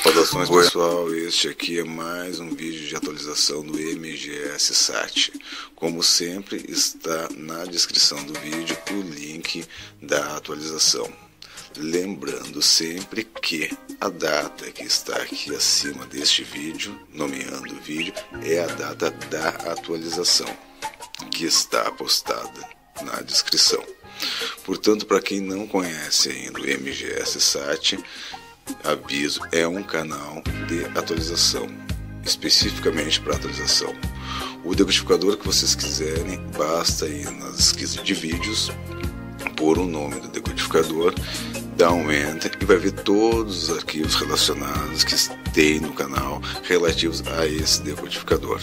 Saudações pessoal, este aqui é mais um vídeo de atualização do MGS Sat. Como sempre, está na descrição do vídeo o link da atualização. Lembrando sempre que a data que está aqui acima deste vídeo, nomeando o vídeo, é a data da atualização, que está postada na descrição. Portanto, para quem não conhece ainda o MGS Sat, aviso, é um canal de atualização, especificamente para atualização. O decodificador que vocês quiserem, basta ir nas pesquisas de vídeos, pôr o nome do decodificador, dar um enter e vai ver todos os arquivos relacionados que tem no canal relativos a esse decodificador.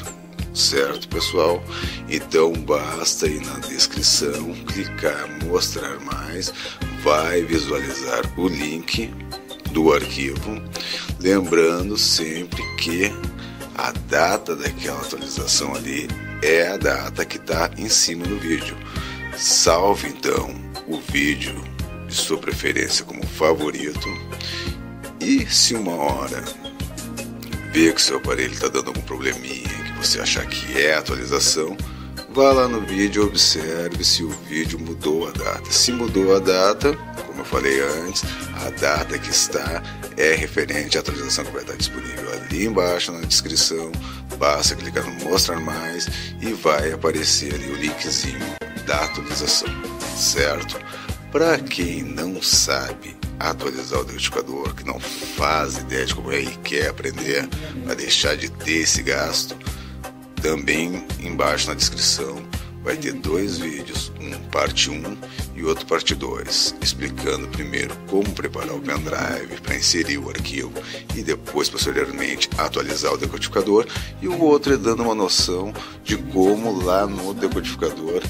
Certo, pessoal? Então basta ir na descrição, clicar mostrar mais, vai visualizar o link do arquivo, lembrando sempre que a data daquela atualização ali é a data que está em cima do vídeo. Salve então o vídeo de sua preferência como favorito, e se uma hora ver que seu aparelho está dando algum probleminha que você achar que é atualização, vá lá no vídeo e observe se o vídeo mudou a data. Se mudou a data, como eu falei antes, a data que está é referente à atualização que vai estar disponível ali embaixo na descrição. Basta clicar no mostrar mais e vai aparecer ali o linkzinho da atualização, certo? Para quem não sabe atualizar o decodificador, que não faz ideia de como é e quer aprender a deixar de ter esse gasto, também embaixo na descrição vai ter dois vídeos, um parte 1 e outro parte 2, explicando primeiro como preparar o pendrive para inserir o arquivo e depois, posteriormente, atualizar o decodificador, e o outro é dando uma noção de como lá no decodificador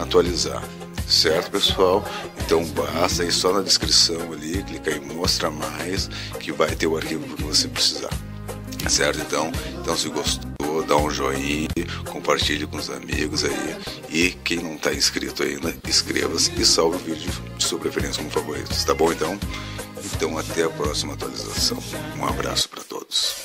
atualizar. Certo, pessoal? Então basta ir só na descrição ali, clicar em mostrar mais, que vai ter o arquivo que você precisar. Certo? Então se gostou, dá um joinha, compartilhe com os amigos aí, e quem não está inscrito ainda, inscreva-se e salve o vídeo de sua preferência como favorito. Tá bom então? Então até a próxima atualização. Um abraço para todos.